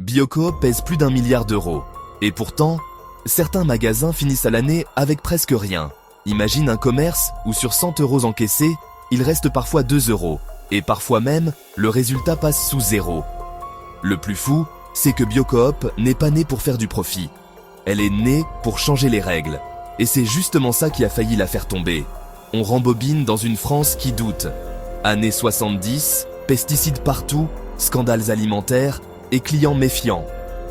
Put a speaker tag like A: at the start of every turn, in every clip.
A: Biocoop pèse plus d'1 milliard d'euros. Et pourtant, certains magasins finissent à l'année avec presque rien. Imagine un commerce où sur 100 euros encaissés, il reste parfois 2 euros. Et parfois même, le résultat passe sous zéro. Le plus fou, c'est que Biocoop n'est pas née pour faire du profit. Elle est née pour changer les règles. Et c'est justement ça qui a failli la faire tomber. On rembobine dans une France qui doute. Années 70, pesticides partout, scandales alimentaires et clients méfiants.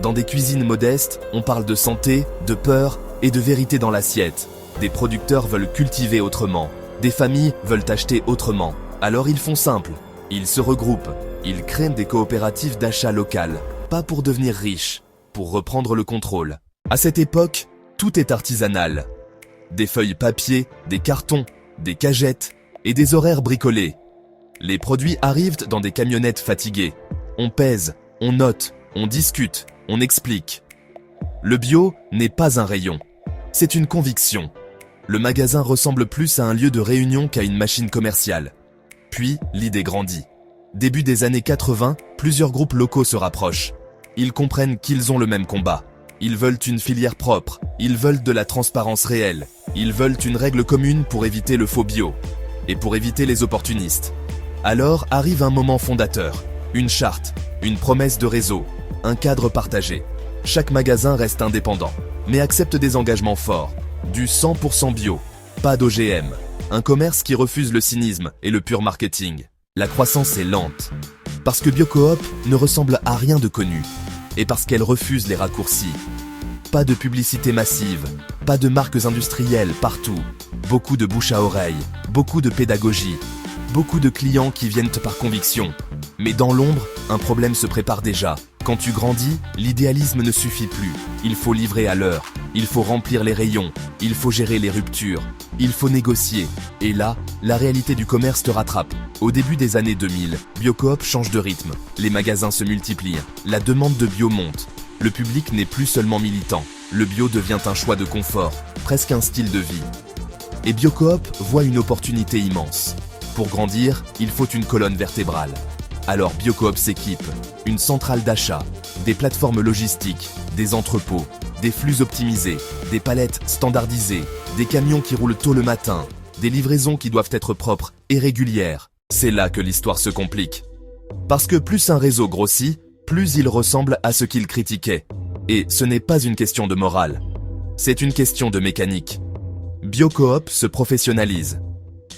A: Dans des cuisines modestes, on parle de santé, de peur et de vérité dans l'assiette. Des producteurs veulent cultiver autrement. Des familles veulent acheter autrement. Alors ils font simple. Ils se regroupent. Ils créent des coopératives d'achat local. Pas pour devenir riches, pour reprendre le contrôle. À cette époque, tout est artisanal. Des feuilles papier, des cartons, des cagettes et des horaires bricolés. Les produits arrivent dans des camionnettes fatiguées. On pèse, on note, on discute, on explique. Le bio n'est pas un rayon. C'est une conviction. Le magasin ressemble plus à un lieu de réunion qu'à une machine commerciale. Puis, l'idée grandit. Début des années 80, plusieurs groupes locaux se rapprochent. Ils comprennent qu'ils ont le même combat. Ils veulent une filière propre. Ils veulent de la transparence réelle. Ils veulent une règle commune pour éviter le faux bio. Et pour éviter les opportunistes. Alors arrive un moment fondateur. Une charte, une promesse de réseau, un cadre partagé. Chaque magasin reste indépendant, mais accepte des engagements forts. Du 100% bio, pas d'OGM. Un commerce qui refuse le cynisme et le pur marketing. La croissance est lente. Parce que Biocoop ne ressemble à rien de connu. Et parce qu'elle refuse les raccourcis. Pas de publicité massive, pas de marques industrielles partout. Beaucoup de bouche à oreille, beaucoup de pédagogie. Beaucoup de clients qui viennent par conviction. Mais dans l'ombre, un problème se prépare déjà. Quand tu grandis, l'idéalisme ne suffit plus. Il faut livrer à l'heure. Il faut remplir les rayons. Il faut gérer les ruptures. Il faut négocier. Et là, la réalité du commerce te rattrape. Au début des années 2000, Biocoop change de rythme. Les magasins se multiplient. La demande de bio monte. Le public n'est plus seulement militant. Le bio devient un choix de confort, presque un style de vie. Et Biocoop voit une opportunité immense. Pour grandir, il faut une colonne vertébrale. Alors Biocoop s'équipe. Une centrale d'achat, des plateformes logistiques, des entrepôts, des flux optimisés, des palettes standardisées, des camions qui roulent tôt le matin, des livraisons qui doivent être propres et régulières. C'est là que l'histoire se complique. Parce que plus un réseau grossit, plus il ressemble à ce qu'il critiquait. Et ce n'est pas une question de morale. C'est une question de mécanique. Biocoop se professionnalise.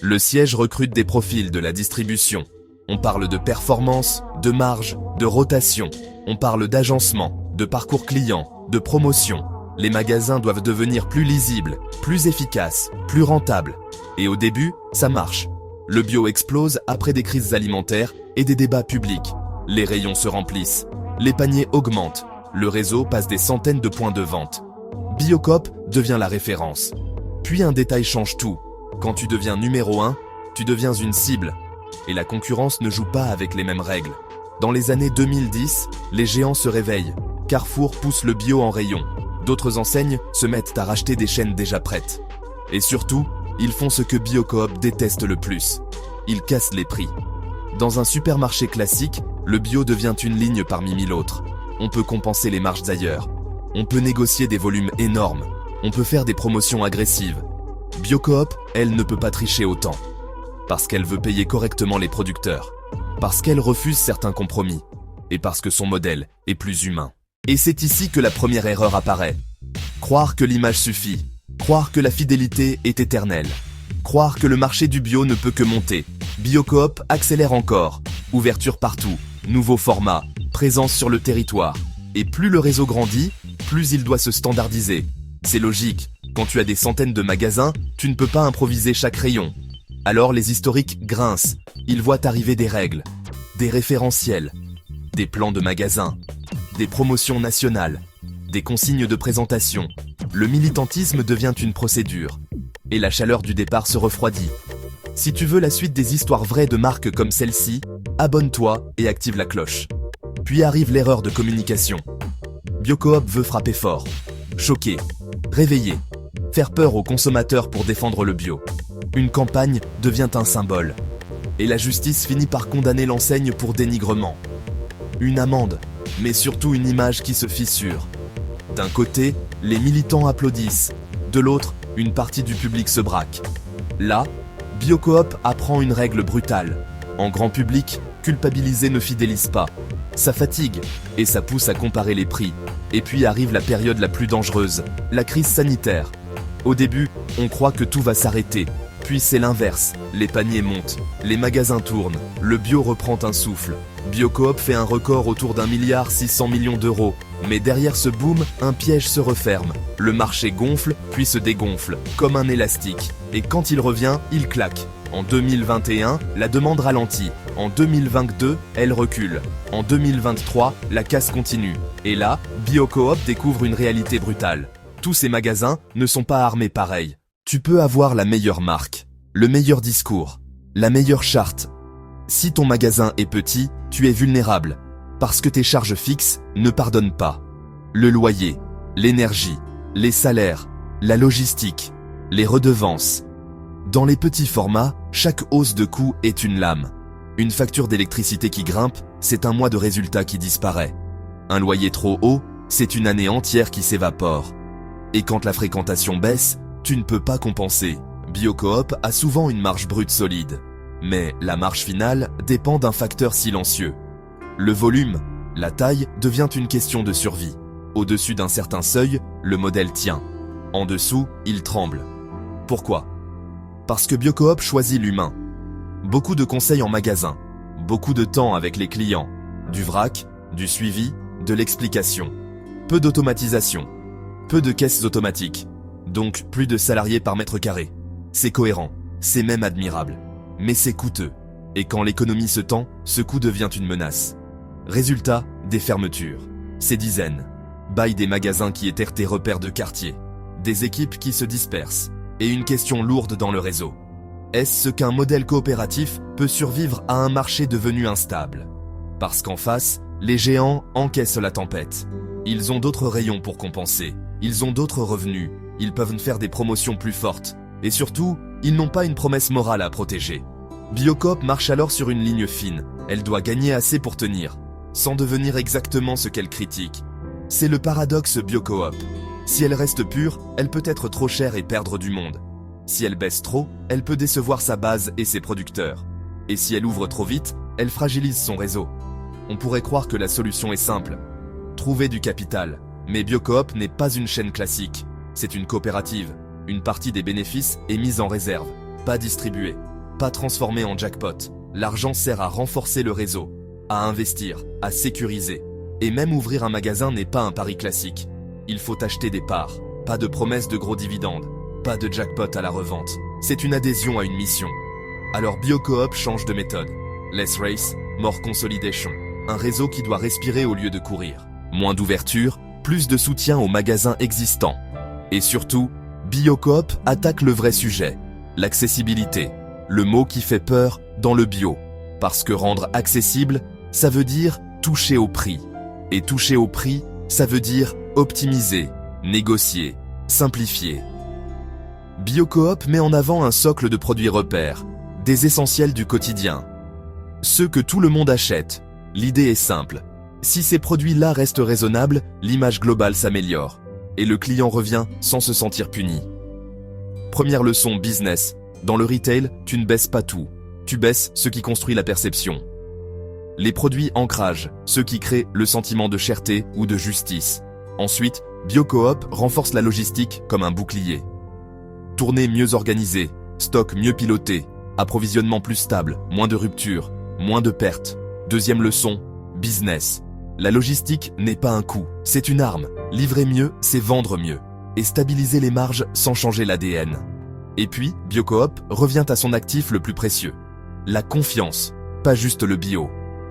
A: Le siège recrute des profils de la distribution. On parle de performance, de marge, de rotation. On parle d'agencement, de parcours client, de promotion. Les magasins doivent devenir plus lisibles, plus efficaces, plus rentables. Et au début, ça marche. Le bio explose après des crises alimentaires et des débats publics. Les rayons se remplissent. Les paniers augmentent. Le réseau passe des centaines de points de vente. Biocoop devient la référence. Puis un détail change tout. Quand tu deviens numéro 1, tu deviens une cible. Et la concurrence ne joue pas avec les mêmes règles. Dans les années 2010, les géants se réveillent. Carrefour pousse le bio en rayon. D'autres enseignes se mettent à racheter des chaînes déjà prêtes. Et surtout, ils font ce que Biocoop déteste le plus. Ils cassent les prix. Dans un supermarché classique, le bio devient une ligne parmi 1000 autres. On peut compenser les marges ailleurs. On peut négocier des volumes énormes. On peut faire des promotions agressives. Biocoop, elle, ne peut pas tricher autant. Parce qu'elle veut payer correctement les producteurs. Parce qu'elle refuse certains compromis. Et parce que son modèle est plus humain. Et c'est ici que la première erreur apparaît. Croire que l'image suffit. Croire que la fidélité est éternelle. Croire que le marché du bio ne peut que monter. Biocoop accélère encore. Ouverture partout. Nouveaux formats. Présence sur le territoire. Et plus le réseau grandit, plus il doit se standardiser. C'est logique. Quand tu as des centaines de magasins, tu ne peux pas improviser chaque rayon. Alors les historiques grincent. Ils voient arriver des règles, des référentiels, des plans de magasins, des promotions nationales, des consignes de présentation. Le militantisme devient une procédure. Et la chaleur du départ se refroidit. Si tu veux la suite des histoires vraies de marques comme celle-ci, abonne-toi et active la cloche. Puis arrive l'erreur de communication. Biocoop veut frapper fort, choquer, réveiller, faire peur aux consommateurs pour défendre le bio. Une campagne devient un symbole. Et la justice finit par condamner l'enseigne pour dénigrement. Une amende, mais surtout une image qui se fissure. D'un côté, les militants applaudissent, de l'autre, une partie du public se braque. Là, Biocoop apprend une règle brutale. En grand public, culpabiliser ne fidélise pas. Ça fatigue, et ça pousse à comparer les prix. Et puis arrive la période la plus dangereuse, la crise sanitaire. Au début, on croit que tout va s'arrêter. Puis c'est l'inverse, les paniers montent, les magasins tournent, le bio reprend un souffle. Biocoop fait un record autour d'1,6 milliard d'euros. Mais derrière ce boom, un piège se referme. Le marché gonfle, puis se dégonfle, comme un élastique. Et quand il revient, il claque. En 2021, la demande ralentit. En 2022, elle recule. En 2023, la casse continue. Et là, Biocoop découvre une réalité brutale. Tous ces magasins ne sont pas armés pareil. Tu peux avoir la meilleure marque, le meilleur discours, la meilleure charte. Si ton magasin est petit, tu es vulnérable, parce que tes charges fixes ne pardonnent pas. Le loyer, l'énergie, les salaires, la logistique, les redevances. Dans les petits formats, chaque hausse de coût est une lame. Une facture d'électricité qui grimpe, c'est un mois de résultat qui disparaît. Un loyer trop haut, c'est une année entière qui s'évapore. Et quand la fréquentation baisse, tu ne peux pas compenser. Biocoop a souvent une marge brute solide. Mais la marge finale dépend d'un facteur silencieux. Le volume, la taille, devient une question de survie. Au-dessus d'un certain seuil, le modèle tient. En dessous, il tremble. Pourquoi ? Parce que Biocoop choisit l'humain. Beaucoup de conseils en magasin, beaucoup de temps avec les clients, du vrac, du suivi, de l'explication. Peu d'automatisation, peu de caisses automatiques. Donc plus de salariés par mètre carré. C'est cohérent, c'est même admirable. Mais c'est coûteux. Et quand l'économie se tend, ce coût devient une menace. Résultat, des fermetures. Ces dizaines. Bail des magasins qui étaient tes repères de quartier. Des équipes qui se dispersent. Et une question lourde dans le réseau. Est-ce ce qu'un modèle coopératif peut survivre à un marché devenu instable ? Parce qu'en face, les géants encaissent la tempête. Ils ont d'autres rayons pour compenser. Ils ont d'autres revenus. Ils peuvent faire des promotions plus fortes. Et surtout, ils n'ont pas une promesse morale à protéger. Biocoop marche alors sur une ligne fine. Elle doit gagner assez pour tenir, sans devenir exactement ce qu'elle critique. C'est le paradoxe Biocoop. Si elle reste pure, elle peut être trop chère et perdre du monde. Si elle baisse trop, elle peut décevoir sa base et ses producteurs. Et si elle ouvre trop vite, elle fragilise son réseau. On pourrait croire que la solution est simple. Trouver du capital. Mais Biocoop n'est pas une chaîne classique. C'est une coopérative. Une partie des bénéfices est mise en réserve, pas distribuée, pas transformée en jackpot. L'argent sert à renforcer le réseau, à investir, à sécuriser. Et même ouvrir un magasin n'est pas un pari classique. Il faut acheter des parts, pas de promesses de gros dividendes, pas de jackpot à la revente. C'est une adhésion à une mission. Alors Biocoop change de méthode. Less race, more consolidation. Un réseau qui doit respirer au lieu de courir. Moins d'ouverture, plus de soutien aux magasins existants. Et surtout, Biocoop attaque le vrai sujet, l'accessibilité, le mot qui fait peur dans le bio. Parce que rendre accessible, ça veut dire toucher au prix. Et toucher au prix, ça veut dire optimiser, négocier, simplifier. Biocoop met en avant un socle de produits repères, des essentiels du quotidien. Ceux que tout le monde achète. L'idée est simple. Si ces produits-là restent raisonnables, l'image globale s'améliore. Et le client revient sans se sentir puni. Première leçon business. Dans le retail, tu ne baisses pas tout. Tu baisses ce qui construit la perception. Les produits ancrage, ceux qui créent le sentiment de cherté ou de justice. Ensuite, Biocoop renforce la logistique comme un bouclier. Tournée mieux organisée, stock mieux piloté, approvisionnement plus stable, moins de ruptures, moins de pertes. Deuxième leçon, business. La logistique n'est pas un coût, c'est une arme. Livrer mieux, c'est vendre mieux. Et stabiliser les marges sans changer l'ADN. Et puis, Biocoop revient à son actif le plus précieux. La confiance, pas juste le bio.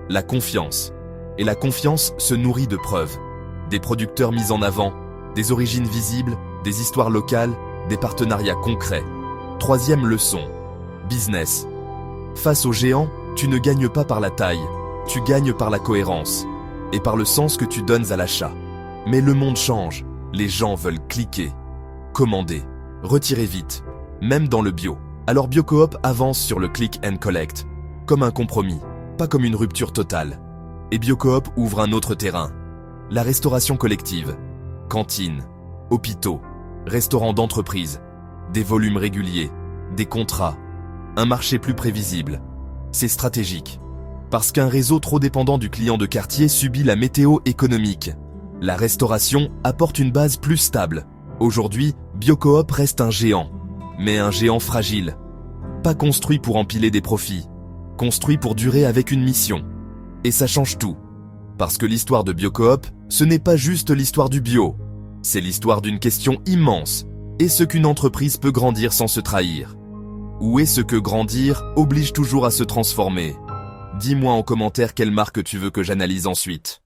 A: La confiance. Et la confiance se nourrit de preuves. Des producteurs mis en avant, des origines visibles, des histoires locales, des partenariats concrets. Troisième leçon, business. Face aux géants, tu ne gagnes pas par la taille, tu gagnes par la cohérence et par le sens que tu donnes à l'achat. Mais le monde change, les gens veulent cliquer, commander, retirer vite, même dans le bio. Alors Biocoop avance sur le click and collect, comme un compromis, pas comme une rupture totale. Et Biocoop ouvre un autre terrain. La restauration collective. Cantines, hôpitaux, restaurants d'entreprise, des volumes réguliers, des contrats, un marché plus prévisible. C'est stratégique. Parce qu'un réseau trop dépendant du client de quartier subit la météo économique. La restauration apporte une base plus stable. Aujourd'hui, Biocoop reste un géant. Mais un géant fragile. Pas construit pour empiler des profits. Construit pour durer avec une mission. Et ça change tout. Parce que l'histoire de Biocoop, ce n'est pas juste l'histoire du bio. C'est l'histoire d'une question immense. Est-ce qu'une entreprise peut grandir sans se trahir? Ou est-ce que grandir oblige toujours à se transformer? Dis-moi en commentaire quelle marque tu veux que j'analyse ensuite.